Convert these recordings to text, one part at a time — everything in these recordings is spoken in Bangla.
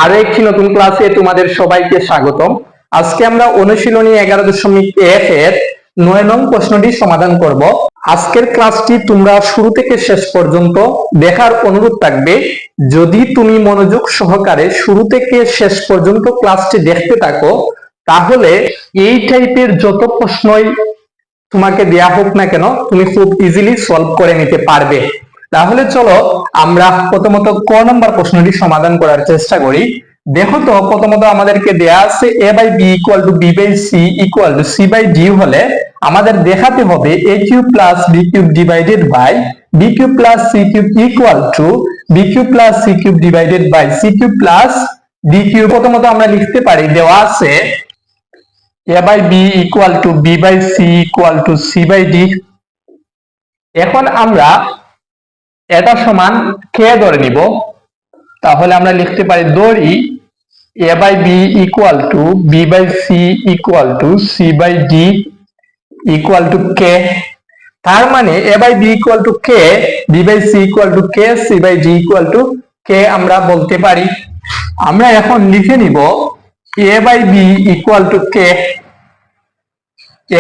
আরো একটি নতুন ক্লাসে তোমাদের সবাইকে স্বাগতম। আজকে আমরা অনুশীলনী 11.1 এর 9 নং প্রশ্নটি সমাধান করব। আজকের ক্লাসটি তোমরা শুরু থেকে শেষ পর্যন্ত দেখার অনুরোধ থাকবে। যদি তুমি মনোযোগ সহকারে শুরু থেকে শেষ পর্যন্ত ক্লাসটি দেখতে থাকো, তাহলে এই টাইপের যত প্রশ্নই তোমাকে দেয়া হোক না কেন, তুমি খুব ইজিলি সলভ করে নিতে পারবে। তাহলে চলো আমরা প্রথমত ক নম্বর প্রশ্নটি সমাধান করার চেষ্টা করি। দেখো তো, প্রথমত আমাদেরকে দেয়া আছে a by B equal to B by C equal to C by D হলে আমাদের দেখাতে হবে a cube plus B cube divided by B cube plus C cube equal to B cube plus C cube divided by C cube plus D cube. প্রথমত আমরা লিখতে পারি, দেওয়া আছে a by b equal to b by c equal to c by d। এখন আমরা এটা সমান k ধরে নিব। তাহলে আমরা লিখতে পারি, ধরি a by b equal to b by c equal to c by d equal to k। তার মানে a by b equal to k, b by c equal to k, c by d equal to k আমরা বলতে পারি। আমরা এখন লিখে নিব a by b equal to k,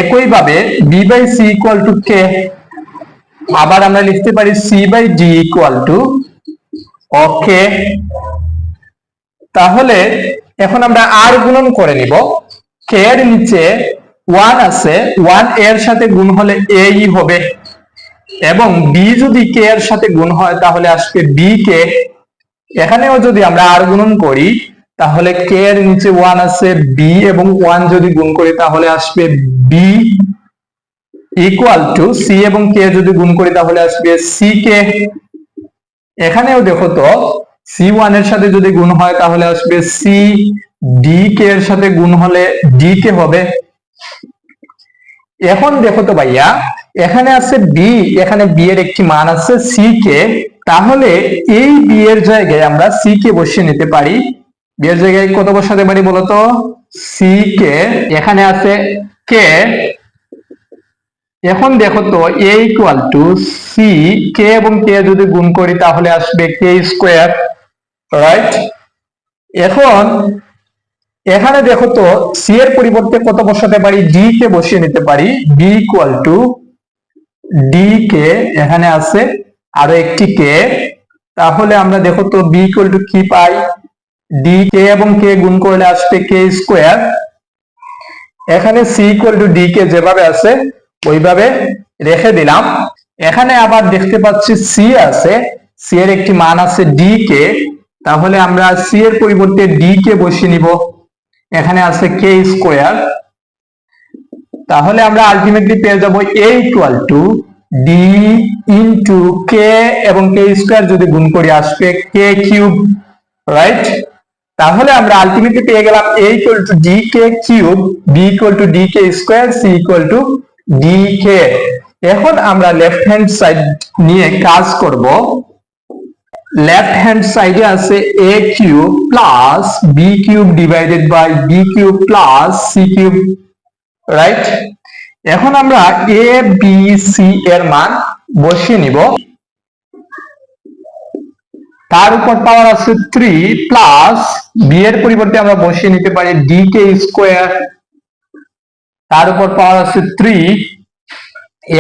একইভাবে b by c equal to k, আবার আমরা লিখতে পারি c by d equal to k। তাহলে এখন আমরা আর গুণন করে নিব। k এর নিচে 1 আছে, 1 এর সাথে গুণ হলে a ই হবে, এবং b যদি k এর সাথে গুণ হয় তাহলে আসবে b k। এখানেও যদি আমরা আর গুণন করি তাহলে k এর নিচে 1 আছে, b এবং 1 যদি গুণ করি তাহলে আসবে b ইকুয়াল টু c এবং k যদি গুণ করি তাহলে আসবে c k। এখানেও দেখো তো, c1 এর সাথে যদি গুণ হয় তাহলে আসবে c, d k এর সাথে গুণ হলে d k হবে। এখন দেখো তো ভাইয়া, এখানে আছে b, এখানে b এর একটি মান আছে c k। তাহলে এই b এর জায়গায় আমরা c k বসিয়ে নিতে পারি। b এর জায়গায় কত বসাতে পারি বলতো? c k। এখানে আছে k। এখন দেখো তো, a equal two c, k এবং k যদি গুণ করি তাহলে আসবে k স্কয়ার, রাইট? এখন এখানে দেখো তো, c এর পরিবর্তে কত বসাতে পারি? d কে বসিয়ে নিতে পারি। b equal two d k, এখানে আছে আরো একটি k। তাহলে আমরা দেখো তো b ইকুয়াল টু কি পাই? d k এবং k গুণ করলে আসবে k স্কয়ার। এখানে c equal two d k যেভাবে আছে ওইভাবে রেখে দিলাম। এখানে আবার দেখতে পাচ্ছি c আছে, c এর একটি মান আছে d k। তাহলে আমরা c এর পরিবর্তে d k বসিয়ে নিব। এখানে আছে k স্কয়ার। তাহলে আমরা আলটিমেটলি পেয়ে যাব a equal two d into k, এবং k স্কয়ার যদি গুণ করি আসবে k কিউব, রাইট? তাহলে আমরা আলটিমেটলি পেয়ে গেলাম a equal two d k cube, b equal two d k square, c equal two d k। এখন আমরা লেফট হ্যান্ড সাইড নিয়ে কাজ করব। লেফট হ্যান্ড সাইডে আছে a cube plus b cube divided by b cube plus c cube, right? এখন আমরা a b c এর মান বসিয়ে নিব। তার উপর পাওয়ার আছে 3 প্লাস b এর পরিবর্তে আমরা বসিয়ে নিতে পারি d k স্কয়ার, তার উপর পাওয়ার আছে 3।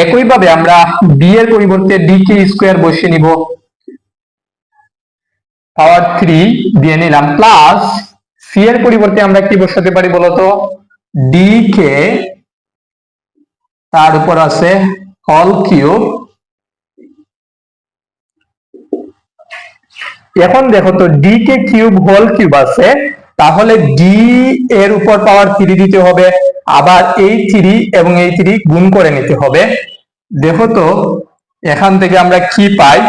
একইভাবে আমরা b এর পরিবর্তে d k স্কয়ার বসিয়ে নিব, পাওয়ার 3 দিয়ে নিলাম, প্লাস c এর পরিবর্তে আমরা কি বসাতে পারি বলতো? d k, তার উপর আছে হোল কিউব। এখন দেখো তো, d k cube whole cube আছে, তাহলে d এর উপর পাওয়ার 3 দিতে হবে, আবার এই 3 এবং এই 3 গুণ করে নিতে হবে। দেখো তো, এখান থেকে আমরা কি পাই?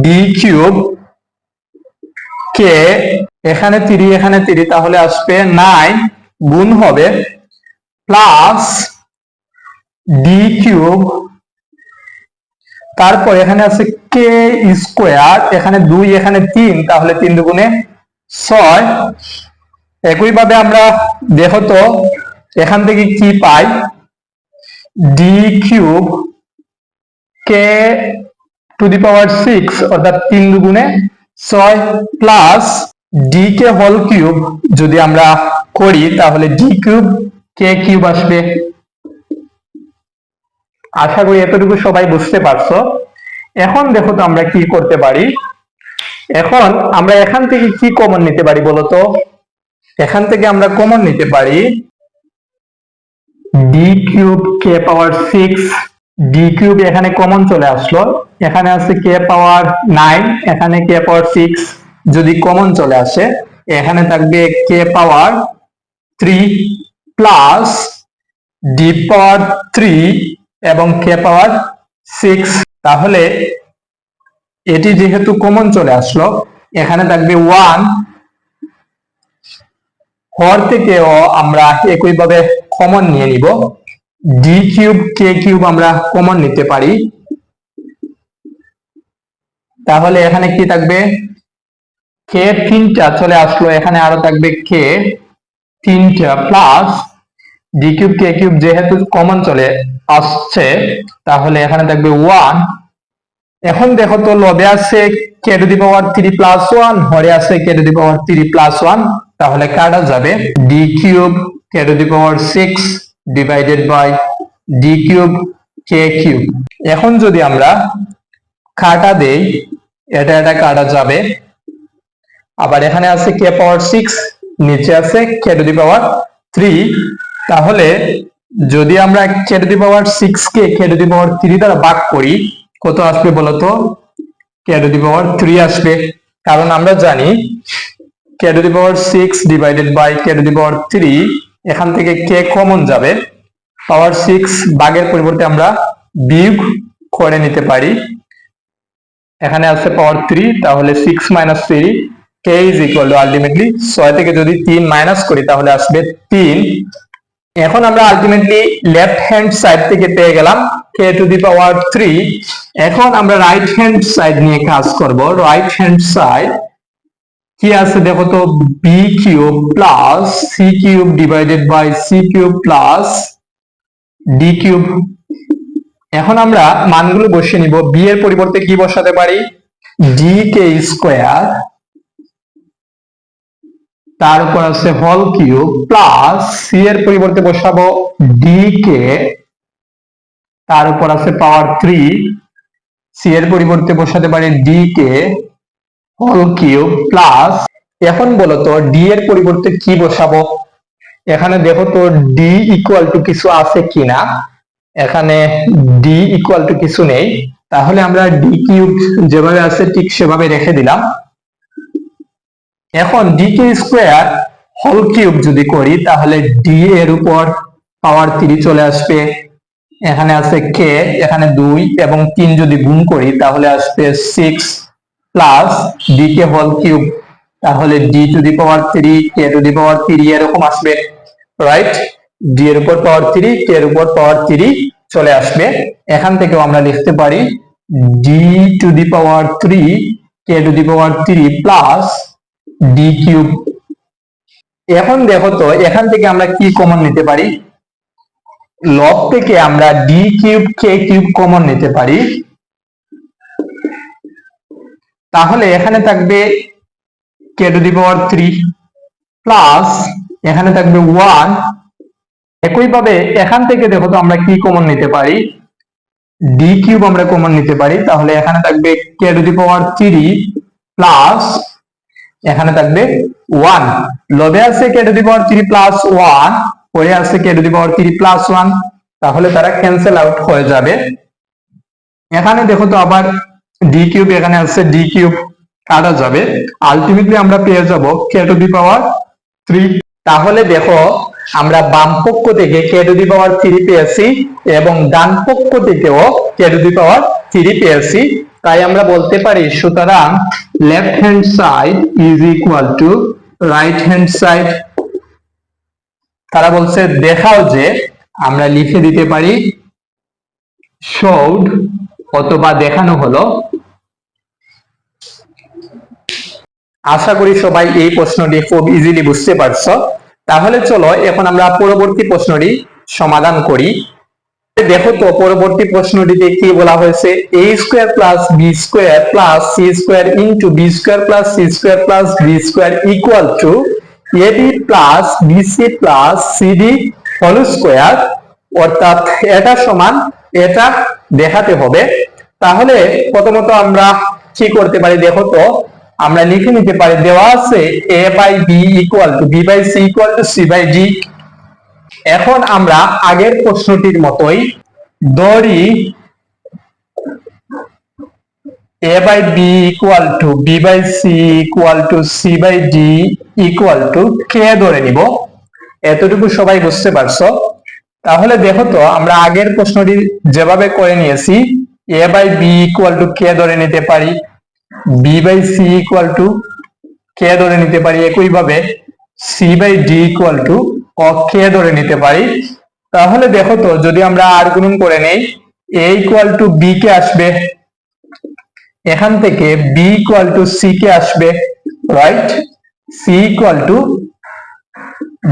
d কিউব k, এখানে 3 এখানে 3, তাহলে আসবে 9 গুণ হবে, প্লাস d কিউব, তারপর এখানে আছে k স্কয়ার, এখানে 2 এখানে 3, তাহলে 3 দুগুণে 6। একইভাবে আমরা দেখো তো, এখান থেকে কি পাই? d cube k to the power 6, অর্থাৎ 3 দুগুণে 6, plus D K whole cube যদি আমরা করি তাহলে ডি কিউব কে কিউব আসবে। আশা করি এতটুকু সবাই বুঝতে পারছো। এখন দেখো তো আমরা কি করতে পারি। এখন আমরা এখান থেকে কি কমন নিতে পারি বলতো? এখান থেকে আমরা কমন নিতে পারি ডি কিউব কে পাওয়ার 6। ডি কিউব এখানে কমন চলে আসলো, এখানে আছে কে পাওয়ার 9, এখানে কে পাওয়ার 6 যদি কমন চলে আসে, এখানে থাকবে কে পাওয়ার 3 প্লাস ডি পাওয়ার 3 এবং কে পাওয়ার 6। তাহলে এটি যেহেতু কমন চলে আসলো, এখানে থাকবে 1, হর থেকেও আমরা একইভাবে কমন নিয়ে নিব। ডি কিউব কে কিউব আমরা কমন নিতে পারি, তাহলে এখানে কি থাকবে? কে 3টা চলে আসলো, এখানে আরো থাকবে কে 3টা প্লাস ডি কিউব কে কিউব যেহেতু কমন চলে আসছে, তাহলে এখানে থাকবে 1। এখন দেখো তো লবে আছে K to the power 3 plus 1, হরে আছে K to the power 3 plus 1, তাহলে কাটা যাবে ডি কিউব কে to the power 6 divided by D cube কে কিউব। এখন যদি আমরা কাটা দেই, এটা কাটা যাবে। আবার এখানে আছে কে পাওয়ার 6, নিচে আছে কে টু দি পাওয়ার 3, তাহলে যদি আমরা K to the power 6 K K to the power 3 দ্বারা ভাগ করি, কত আসবে বলতো? কে টু দি পাওয়ার 3 আসবে। কারণ আমরা জানি K to the power 6 divided by K to the power 3, এখান থেকে কে কমন যাবে, পাওয়ার 6 ভাগের পরিবর্তে আমরা বিয়োগ করে নিতে পারি। এখানে আছে পাওয়ার 3, তাহলে 6 minus 3 K is equal two ultimately 6 থেকে যদি 3 মাইনাস করি তাহলে আসবে 3। এখন আমরা আলটিমেটলি লেফট হ্যান্ড সাইড থেকে পেয়ে গেলাম কে টু দি পাওয়ার 3। এখন আমরা রাইট হ্যান্ড সাইড নিয়ে কাজ করব। রাইট হ্যান্ড সাইড কি আছে দেখো তো? B cube plus C cube divided by C cube plus D cube. এখন আমরা মানগুলো বসিয়ে নিব। বি এর পরিবর্তে কি বসাতে পারি? ডি কে স্কোয়ার, তার উপর আছে হোল কিউব প্লাস সি এর পরিবর্তে বসাবো ডি কে, তার উপর আছে পাওয়ার 3, সি এর পরিবর্তে বসাতে পারি D K whole cube plus, এখন বলো তো ডি এর পরিবর্তে কি বসাবো? এখানে দেখো তো ডি ইকুয়াল টু কিছু আছে কিনা। এখানে ডি ইকুয়াল টু কিছু নেই, তাহলে আমরা ডি কিউব যেভাবে আছে ঠিক সেভাবে রেখে দিলাম। এখন D K square whole cube যদি করি তাহলে ডি এর উপর পাওয়ার 3 চলে আসবে, এখানে আছে কে, এখানে 2 এবং 3 যদি গুণ করি তাহলে আসবে 6 plus D K whole cube, তাহলে D to the power 3 K to the power 3 এরকম আসবে, রাইট? ডি এর উপর পাওয়ার 3, কে এর উপর পাওয়ার 3 চলে আসবে। এখান থেকেও আমরা লিখতে পারি D to the power 3 K to the power 3 plus D cube. এখন দেখো তো এখান থেকে আমরা কি কমন নিতে পারি? লব থেকে আমরা ডি কিউব কে কিউব কমন নিতে পারি, তাহলে এখানে থাকবে K to the power 3 plus এখানে থাকবে 1। একইভাবে এখান থেকে দেখো তো আমরা কি কমন নিতে পারি? ডি কিউব আমরা কমন নিতে পারি, তাহলে এখানে থাকবে K to the power 3 plus এখানে থাকবে 1। লবে আছে K to the power 3 plus 1, পরে আছে K to the power 3 plus 1, তাহলে তারা ক্যান্সেল আউট হয়ে যাবে। এখানে দেখো তো আবার ডি কিউব, এখানে আছে ডি কিউব, কাটা যাবে। আলটিমেটলি আমরা পেয়ে যাব কে টু দি পাওয়ার 3। তাহলে দেখো আমরা বাম পক্ষ থেকে কে টু দি পাওয়ার 3 পেয়েছি এবং ডান পক্ষ থেকেও কে টু দি পাওয়ার 3 পেয়েছি। তাই আমরা বলতে পারি সুতরাং left hand side is equal to right hand side. তারা বলছে দেখাও যে, আমরা লিখে দিতে পারি শোড অথবা দেখানো হলো। আশা করি সবাই এই প্রশ্নটি খুব ইজিলি বুঝতে পারছো। তাহলে চলো এখন আমরা পরবর্তী প্রশ্নটি সমাধান করি। দেখো তো পরবর্তী প্রশ্নটিতে কি বলা হয়েছে, a square plus B square plus C square into B square plus C square plus D square equal to AB plus BC plus CD whole square, অর্থাৎ এটা সমান এটা দেখাতে হবে। তাহলে প্রথমত আমরা কি করতে পারি, দেখো তো আমরা লিখে নিতে পারি, দেওয়া আছে a by B equal to B by C equal to C by D. এখন আমরা আগের প্রশ্নটির মতোই ধরি a by B equal to B by C equal to C by D equal to K ধরে নিব। এতটুকু সবাই বুঝতে পারছো? তাহলে দেখো তো আমরা আগের প্রশ্নটি যেভাবে করে নিয়েছি, a by B equal to K ধরে নিতে পারি, B by C equal to K ধরে নিতে পারি, একইভাবে C by D equal to K ধরে নিতে পারি। তাহলে দেখো তো যদি আমরা আর গুণন করে নেই, a equal to B K আসবে, এখান থেকে B equal to C K আসবে, right, C equal to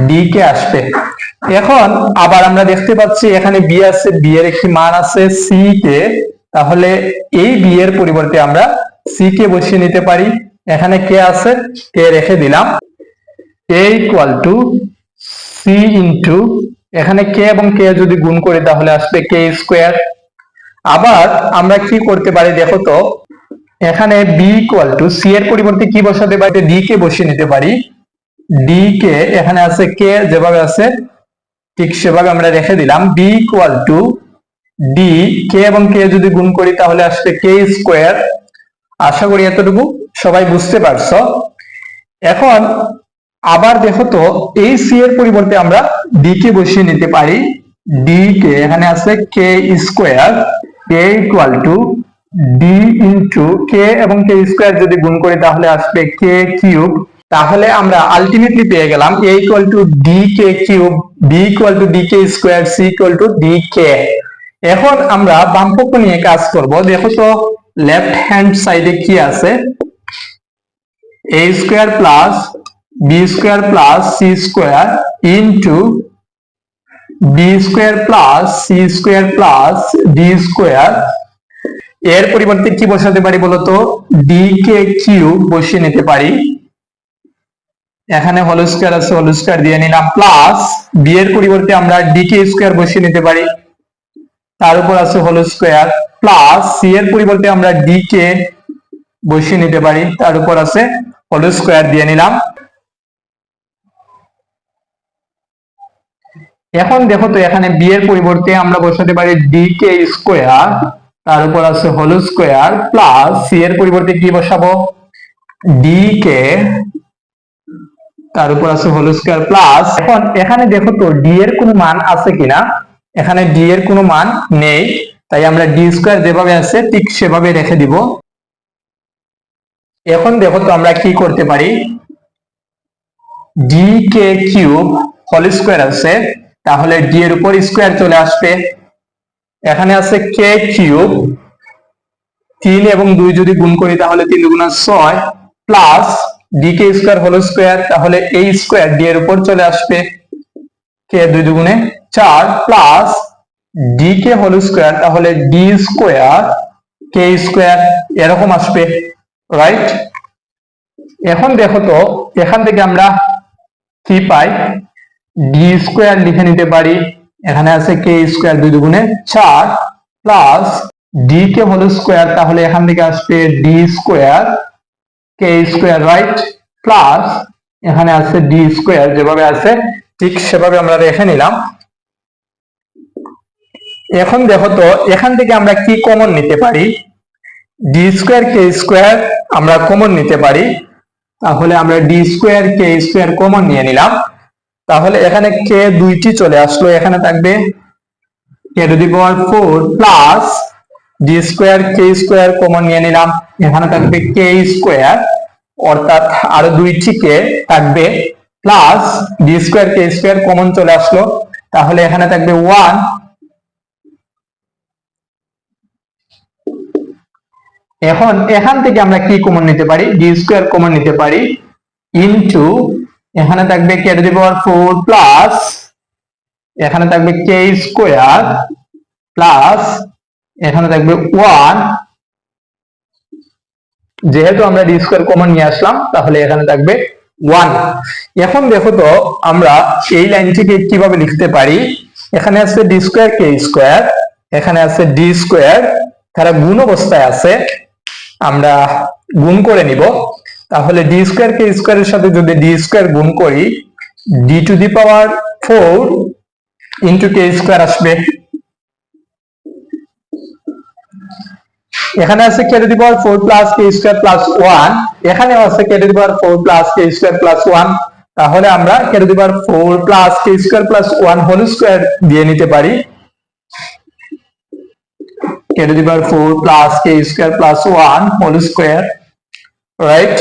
D K আসবে। এখন আবার আমরা দেখতে পাচ্ছি এখানে বি আছে, বি এর একটি মান আছে সি কে, তাহলে এই বি এর পরিবর্তে আমরা সি কে বসিয়ে নিতে পারি। এখানে কে আছে, কে রেখে দিলাম, a equal to C into এখানে কে এবং কে যদি গুণ করি তাহলে আসবে কে স্কোয়ার। আবার আমরা কি করতে পারি, দেখো তো এখানে বি ইকুয়াল টু সি এর পরিবর্তে কি বসাতে পারি, ডি কে বসিয়ে নিতে পারি। ডি কে এখানে আছে কে যেভাবে আছে ঠিক সেভাবে আমরা রেখে দিলাম। বি ইকুয়াল টু ডি, কে এবং কে যদি গুণ করি তাহলে আসবে কে স্কোয়ার। আশা করি এতটুকু সবাই বুঝতে পারছো। এখন আবার দেখো তো এই সি এর পরিবর্তে আমরা ডি কে বসিয়ে নিতে পারি। ডি কে এখানে আছে K square, K equal to D into K এবং কে স্কোয়ার যদি গুণ করি তাহলে আসবে কে কিউব। তাহলে আমরা আলটিমেটলি পেয়ে গেলাম a equal to D K cube, b equal to D K square, c equal to D K. এখন আমরা বামপক্ষ নিয়ে কাজ করব। দেখো তো লেফট হ্যান্ড সাইডে কি আছে, a square plus B square plus C square into B square plus C square plus D square. এর পরিবর্তে কি বসাতে পারি বলতো, ডি কে কিউব বসিয়ে নিতে পারি। এখানে হোল স্কয়ার আছে, হোল স্কয়ার দিয়ে নিলাম, প্লাস বি এর পরিবর্তে আমরা ডি কে স্কয়ার বসিয়ে নিতে পারি, তার উপর আছে হোল স্কয়ার, প্লাস সি এর পরিবর্তে আমরা ডি কে বসিয়ে নিতে পারি, তার উপর আছে হোল স্কয়ার দিয়ে নিলাম। এখন দেখো তো এখানে বি এর পরিবর্তে আমরা বসাতে পারি ডি কে স্কয়ার, তার উপর আছে হোল স্কয়ার, প্লাস সি এর পরিবর্তে কি বসাবো, ডি কে, তার উপর আছে হোল স্কয়ার, প্লাস এখন এখানে দেখো তো ডি এর কোনো মান আছে কিনা, এখানে ডি এর কোনো মান নেই, তাই আমরা ডি স্কয়ার যেভাবে আছে ঠিক সেভাবে রেখে দিব। এখন দেখো তো আমরা কি করতে পারি, D K cube whole square আছে, তাহলে ডি এর উপর স্কয়ার চলে আসবে। এখানে আছে কে কিউব, 3 এবং 2 যদি গুণ করি তাহলে 3 গুণা 6, প্লাস ডি কে স্কয়ার হোল স্কয়ার, তাহলে এই স্কয়ার ডি এর উপর চলে আসবে, কে 2 দুগুণে 4, plus D K whole square, তাহলে ডি স্কয়ার কে স্কয়ার এরকম আসবে, রাইট। এখন দেখো তো এখান থেকে আমরা কি পাই, ডি স্কয়ার লিখে নিতে পারি, এখানে আছে কে স্কয়ার 2 দুগুণে 4, plus D K whole square, তাহলে এখান থেকে আসবে D square K square, right, plus এখানে আছে ডি স্কয়ার যেভাবে আছে ঠিক সেভাবে আমরা রেখে নিলাম। এখন দেখো তো এখান থেকে আমরা কি কমন নিতে পারি, ডি স্কয়ার কে স্কয়ার আমরা কমন নিতে পারি, তাহলে আমরা D square K square common নিয়ে নিলাম। তাহলে এখানে কে দুইটি চলে আসলো, এখানে থাকবে K to the power 4 plus D square K square common নিয়ে নিলাম, এখানে থাকবে কে স্কয়ার, অর্থাৎ আরো দুইটি কে থাকবে, plus D square K square common চলে আসলো, তাহলে এখানে থাকবে 1। এখন এখান থেকে আমরা কি কমন নিতে পারি, ডি স্কয়ার কমন নিতে পারি, ইনটু এখানে থাকবে K to the power 4 plus এখানে থাকবে কে স্কয়ার প্লাস এখানে থাকবে 1, যেহেতু আমরা ডি স্কয়ার কমন নিয়ে আসলাম তাহলে এখানে থাকবে 1। এখন দেখো তো আমরা এই লাইনটিকে কিভাবে লিখতে পারি। এখানে আছে ডি স্কয়ার কে স্কয়ার, এখানে আছে ডি স্কয়ার, তারা গুণ অবস্থায় আছে, আমরা গুণ করে নিব। তাহলে ডি স্কয়ার কে স্কয়ারের সাথে যদি ডি স্কয়ার গুণ করি, D to the power 4 into K square আসবে। এখানে আছে K to the power 4 plus K square plus 1, এখানেও আছে K to the power 4 plus K square plus 1। তাহলে আমরা K to the power 4 plus K square plus 1 whole square দিয়ে নিতে পারি। K to the power 4 plus K square plus 1 whole square, right.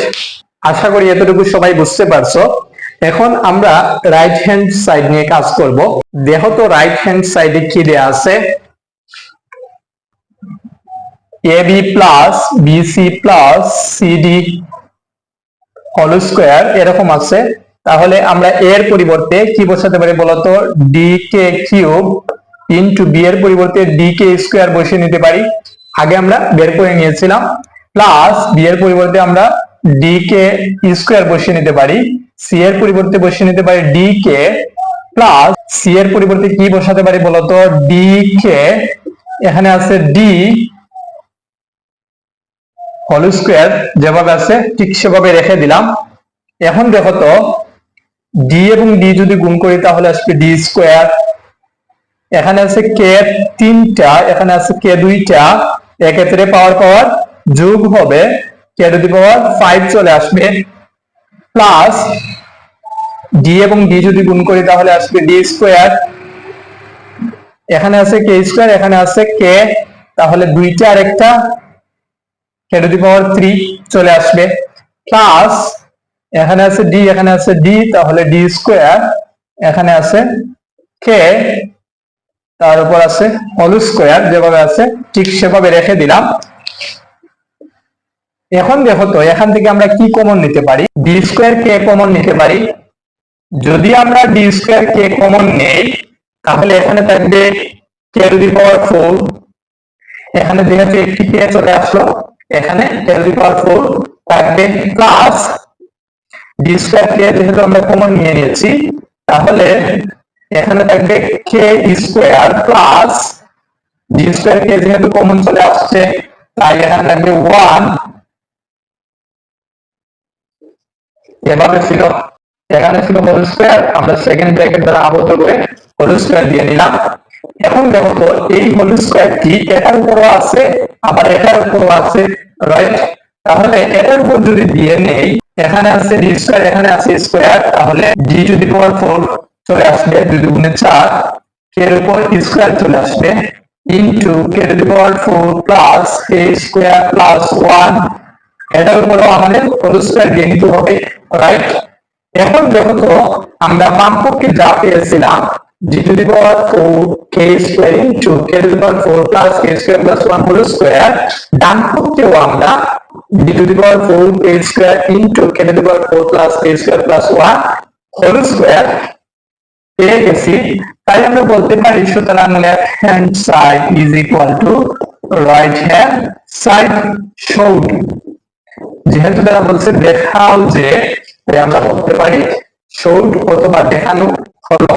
আশা করি এতটুকু সবাই বুঝতে পারছো। এখন আমরা রাইট হ্যান্ড সাইড নিয়ে কাজ করব। দেখো তো রাইট হ্যান্ড সাইডে কি দেয়া আছে। AB plus BC plus CD whole square এরকম আছে। তাহলে আমরা a এর পরিবর্তে কি বসাতে পারি বলতো, DK কিউব ইনটু b এর পরিবর্তে DK স্কয়ার বসিয়ে নিতে পারি। আগে আমরা বের করে নিয়েছিলাম। প্লাস b এর পরিবর্তে আমরা DK স্কয়ার বসিয়ে নিতে পারি। c এর পরিবর্তে বসিয়ে নিতে পারি DK, প্লাস c এর পরিবর্তে কি বসাতে পারি বলতো, DK, এখানে আছে D হোল স্কয়ার, যেভাবে আছে ঠিক সেভাবে রেখে দিলাম। এখন দেখো তো ডি এবং ডি যদি গুণ করি তাহলে আসবে ডি স্কয়ার। এখানে আছে কে 3টা, এখানে আছে কে 2টা, এক্ষেত্রে পাওয়ার পাওয়ার যোগ হবে, কে টু দি পাওয়ার 5 চলে আসবে। প্লাস ডি এবং ডি যদি গুণ করি তাহলে আসবে ডি স্কয়ার। এখানে আছে কে স্কয়ার, এখানে আছে কে, তাহলে 2টা আর একটা, কে টু দি পাওয়ার 3 চলে আসবে। প্লাস এখানে আছে ডি, এখানে আছে ডি, তাহলে ডি স্কয়ার, এখানে আছে কে, তার উপর আছে হোল স্কয়ার, যেভাবে আছে ঠিক সেভাবে রেখে দিলাম। এখন দেখো তো এখান থেকে আমরা কি কমন নিতে পারি, ডি স্কয়ার কে কমন নিতে পারি। যদি আমরা ডি স্কয়ার কে কমন নেই তাহলে এখানে থাকবে কে টু দি পাওয়ার 4, এখানে যেহেতু একটি কে চলে আসলো, এখানে কে টু দি পাওয়ার 4 থাকবে। প্লাস ডি স্কয়ার কে যেহেতু আমরা কমন নিয়ে নিয়েছি তাহলে এখানে থাকবে কে স্কয়ার প্লাস ডি স্কয়ার কে যেহেতু কমন চলে আসছে তাই এখানে থাকবে 1, এভাবে ছিল। এখানে ছিল হোল স্কয়ার, আমরা সেকেন্ড ব্র্যাকেট দ্বারা আবদ্ধ করে হোল স্কয়ার দিয়ে নিলাম। এখন দেখো তো এই হোল স্কয়ারটি এটার উপরও আছে আবার এটার উপরও আছে, রাইট। তাহলে এটার উপর যদি দিয়ে নেই, এখানে আছে ডি স্কয়ার, এখানে আছে স্কয়ার, তাহলে ডি টু দি পাওয়ার 4 চলে আসবে, 2 দুগুণে 4, কে এর উপর স্কয়ার চলে আসবে into K to the power 4 plus K square plus 1, এটার উপরও আমাদের হোল স্কয়ার দিয়ে নিতে হবে, রাইট। এখন দেখো তো আমরা বাম পক্ষে যা পেয়েছিলাম D to the power 4 K square into K to the power 4 plus K square plus 1 whole square, ডান পক্ষেও আমরা D to the power 4 K square into K to the power 4 plus K square plus 1 whole square পেয়ে গেছি। তাই আমরা বলতে পারি সুতরাং left hand side is equal to right hand side showed. যেহেতু তারা বলছে দেখাও যে, তাই আমরা বলতে পারি শোড অথবা দেখানো হলো।